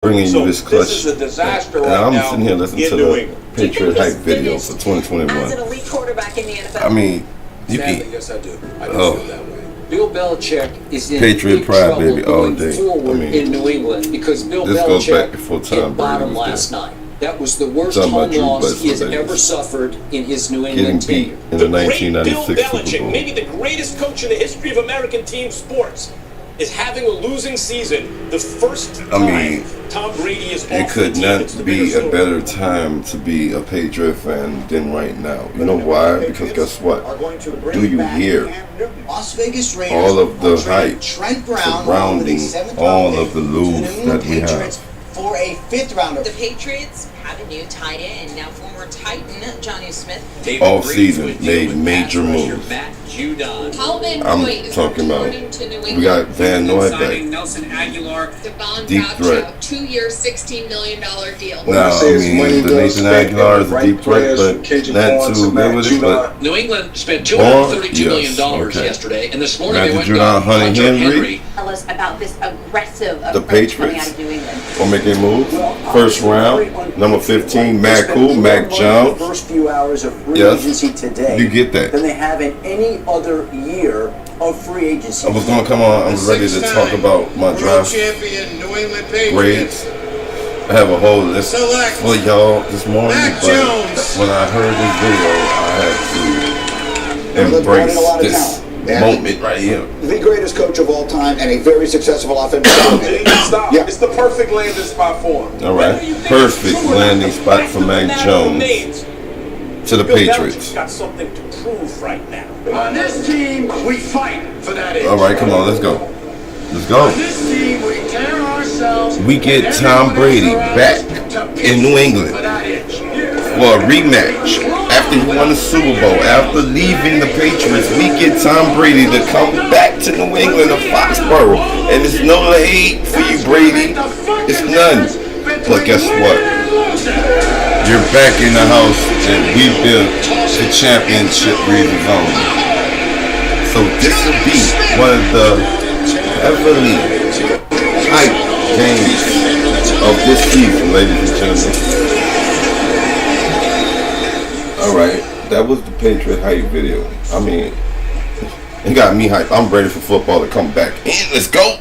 bringing you this clutch. This is a disaster and right I'm now sitting here listening to the Patriot hype video for 2021. As an elite quarterback in the NFL. I mean, you Sadly, can. yes, I do. I do Oh. feel that way. Bill Belichick is in Patriot big pride, trouble baby, all going day. forward I mean, in New England because Bill this goes back Belichick before Tom hit Brady bottom was last there. night. That was the worst Talking about home Drew loss Bledsoe he has days. ever suffered in his New Getting England beat tenure. in the The great Bill 1996 Super Belichick, Bowl. maybe the greatest coach in the history of American team sports, is having a losing season. The first time mean, Tom Brady is It off could the team. not It's the be bigger a story. better time to be a Patriot fan than right now. You know why? Because guess what? Do you hear Las Vegas Raiders all of the hype Trent Brown surrounding all of the lose that we have? For a fifth rounder. The Patriots have a new tight end, now former Titan Johnny Smith. Offseason made major moves. I'm talking about, we got Van Noy back. Nelson Aguilar, Deep threat. 2-year, $16 million deal. Now, I mean, the Nathan Aguilar is a deep threat, but not too good with it. But New England spent Vaughn, $232 million yes, okay. yesterday, and this morning they Matthew went Judon, and Hunter got Henry, Tell us about this aggressive the approach coming Patriots out of New England. gonna make a move. First round, number 15, Matt Cool, Mac Jones. First few hours of free Yes, agency today. you get that. Than they have in any other year of free agency. I was gonna come on. I'm ready to talk about my draft Champion New England grades. I have a whole list for y'all this morning, but when I heard this video, I had to embrace this moment right here. The greatest coach of all time and a very successful offensive coordinator. Stop. Yeah. It's the perfect landing spot for him. All right, perfect landing spot for Mac Jones to the Bill Patriots. Belichick's got something to prove right now. On this team, we fight for that edge. All right, come on, let's go. Let's go. On this team, we tear ourselves. We get Tom Brady back in New England For that edge. for a rematch. After he won the Super Bowl, after leaving the Patriots, we get Tom Brady to come back to New England, to Foxborough. And there's no hate for you, Brady. It's none. But guess what? You're back in the house that we built the championship region on. So this will be one of the heavily hyped games of this season, ladies and gentlemen. Alright, that was the Patriot hype video. I mean, it got me hyped. I'm ready for football to come back in. Let's go.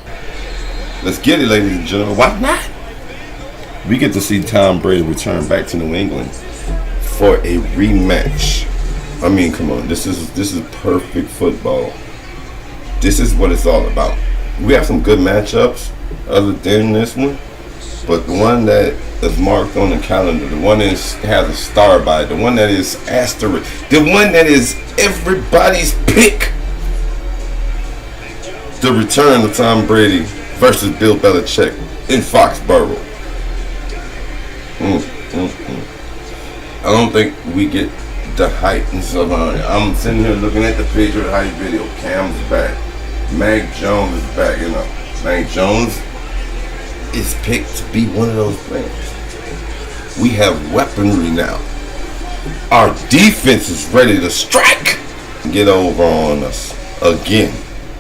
Let's get it, ladies and gentlemen. Why not? We get to see Tom Brady return back to New England for a rematch. I mean, come on. This is perfect football. This is what it's all about. We have some good matchups other than this one, but the one that is marked on the calendar, the one that has a star by it, the one that is asterisk, the one that is everybody's pick, the return of Tom Brady versus Bill Belichick in Foxborough. I don't think we get the hype and stuff on it. I'm sitting here looking at the Patriot hype video. Cam's back. Mac Jones is back. You know, Mac Jones is picked to be one of those players. We have weaponry now. Our defense is ready to strike. Get over on us again.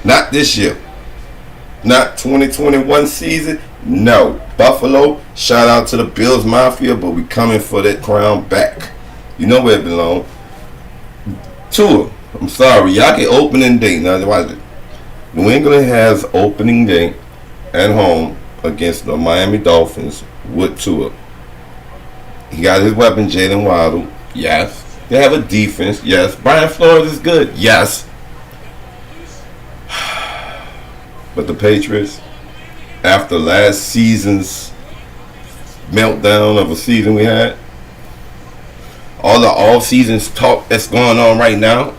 Not this year. Not 2021 season. No. Buffalo, shout out to the Bills Mafia, but we coming for that crown back. You know where it belongs. Tua, I'm sorry. Y'all get opening day. Now, watch it. New England has opening day at home against the Miami Dolphins with Tua. He got his weapon, Jalen Waddle. Yes. They have a defense. Yes. Brian Flores is good. Yes. But the Patriots, after last season's meltdown of a season we had, all the off-season talk that's going on right now,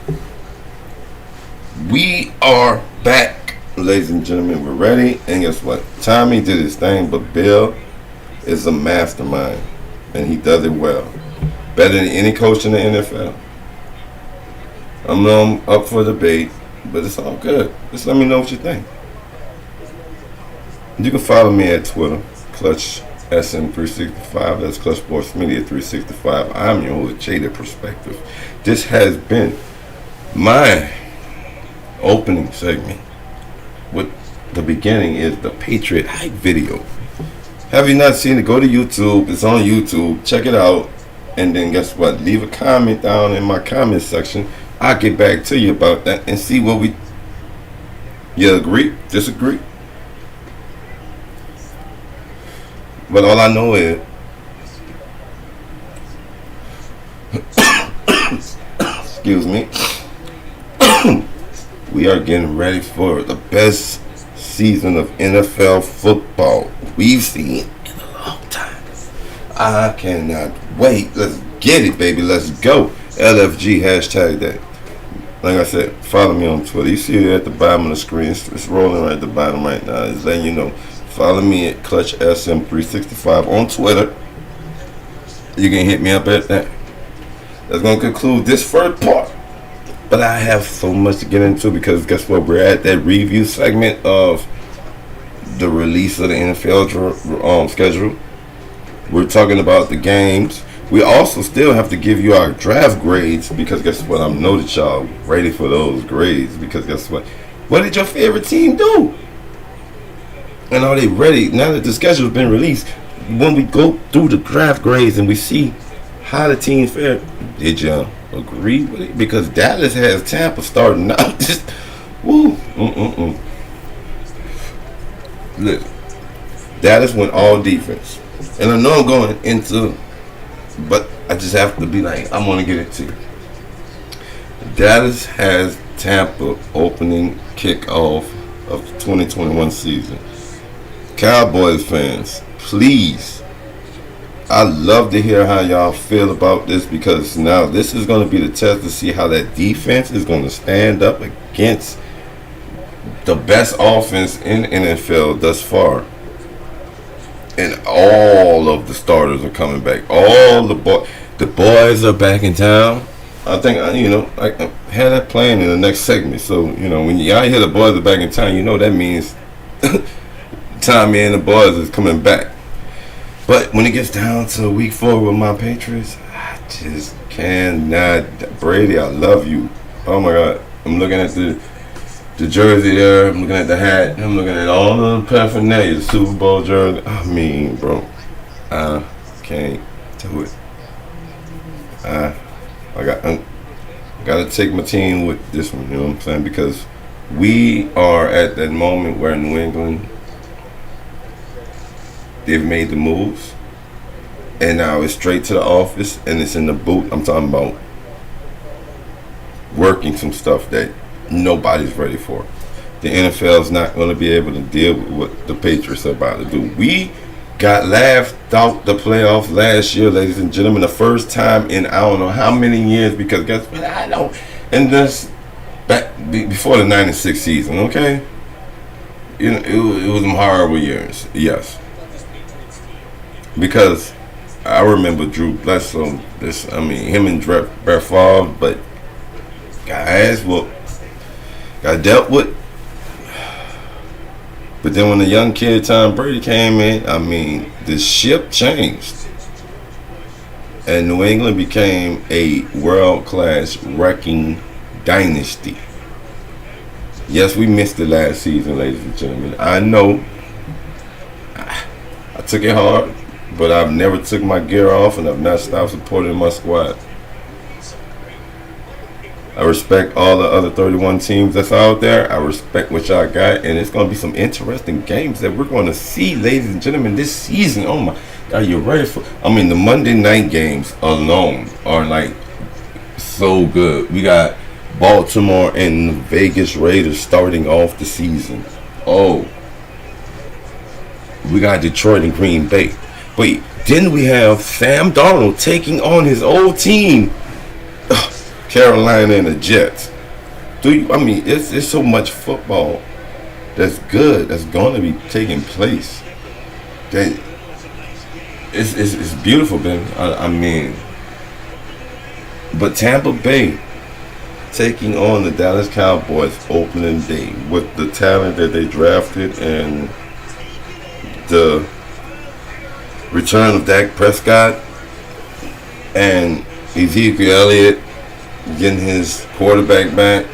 we are back, ladies and gentlemen. We're ready, and guess what? Tommy did his thing, but Bill is a mastermind, and he does it well. Better than any coach in the NFL. I'm up for debate, but it's all good. Just let me know what you think. You can follow me at Twitter, Clutch SM365. That's Clutch Sports Media 365. I'm your host, Jaded Perspective. This has been my opening segment. With the beginning is the Patriot hype video. Have you not seen it? Go to YouTube. It's on YouTube. Check it out. And then guess what? Leave a comment down in my comment section. I'll get back to you about that and see what we... You agree? Disagree? But all I know is... excuse me. We are getting ready for the best season of NFL football we've seen in a long time. I cannot wait. Let's get it, baby. Let's go. LFG hashtag that. Like I said, follow me on Twitter. You see it at the bottom of the screen. It's rolling right at the bottom right now. It's letting you know. Follow me at ClutchSM365 on Twitter. You can hit me up at that. That's going to conclude this first part. But I have so much to get into because guess what? We're at that review segment of the release of the NFL schedule. We're talking about the games. We also still have to give you our draft grades because guess what? I know that y'all ready for those grades because guess what? What did your favorite team do? And are they ready? Now that the schedule's been released, when we go through the draft grades and we see how the team fared, did y'all agree with it? Because Dallas has Tampa starting out just woo. Look, Dallas went all defense, and I know I'm going into, but I just have to be like, I'm gonna get it to you. Dallas has Tampa opening kickoff of the 2021 season. Cowboys fans, please. I love to hear how y'all feel about this because now this is going to be the test to see how that defense is going to stand up against the best offense in NFL thus far. And all of the starters are coming back. All the boys are back in town. I think, I had that playing in the next segment. So, when y'all hear the boys are back in town, that means Tommy and the boys is coming back. But when it gets down to week 4 with my Patriots, I just cannot. Brady, I love you. Oh my God. I'm looking at the jersey there. I'm looking at the hat. I'm looking at all the paraphernalia, the Super Bowl jersey. I mean, bro, I can't do it. I got to take my team with this one, you know what I'm saying? Because we are at that moment where New England, they've made the moves, and now it's straight to the office, and it's in the boot. I'm talking about working some stuff that nobody's ready for. The NFL is not going to be able to deal with what the Patriots are about to do. We got laughed out the playoffs last year, ladies and gentlemen, the first time in I don't know how many years, because guess what? I know, and this back before the 96 season, okay? It was some horrible years, yes. Because I remember Drew Bledsoe, him and Brett Favre, but guys, got dealt with. But then when the young kid Tom Brady came in, the ship changed. And New England became a world-class wrecking dynasty. Yes, we missed it last season, ladies and gentlemen. I know. I took it hard. But I've never took my gear off, and I've not stopped supporting my squad. I respect all the other 31 teams that's out there. I respect what y'all got, and it's going to be some interesting games that we're going to see, ladies and gentlemen, this season. Oh my, are you ready for? The Monday night games alone are like so good. We got Baltimore and the Vegas Raiders starting off the season. Oh, we got Detroit and Green Bay. Wait, then we have Sam Darnold taking on his old team, Carolina and the Jets. It's so much football that's good, that's going to be taking place. That it's beautiful, man. But Tampa Bay taking on the Dallas Cowboys opening day with the talent that they drafted and the return of Dak Prescott and Ezekiel Elliott getting his quarterback back.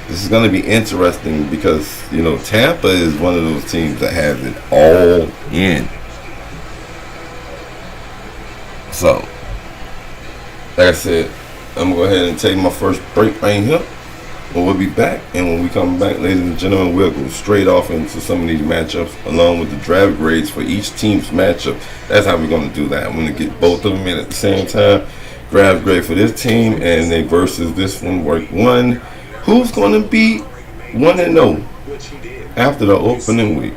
This is going to be interesting because You know, Tampa is one of those teams that has it all in. So, like I said, I'm going to go ahead and take my first break right here. But we'll be back, and when we come back, ladies and gentlemen, we'll go straight off into some of these matchups along with the draft grades for each team's matchup. That's how we're going to do that. I'm going to get both of them in at the same time. Draft grade for this team and then versus this one, work one. Who's going to be 1-0 after the opening week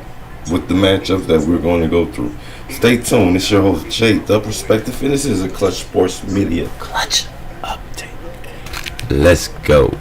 with the matchups that we're going to go through? Stay tuned. It's your host, Jay, The Perspective, and this is a Clutch Sports Media Clutch Update. Let's go.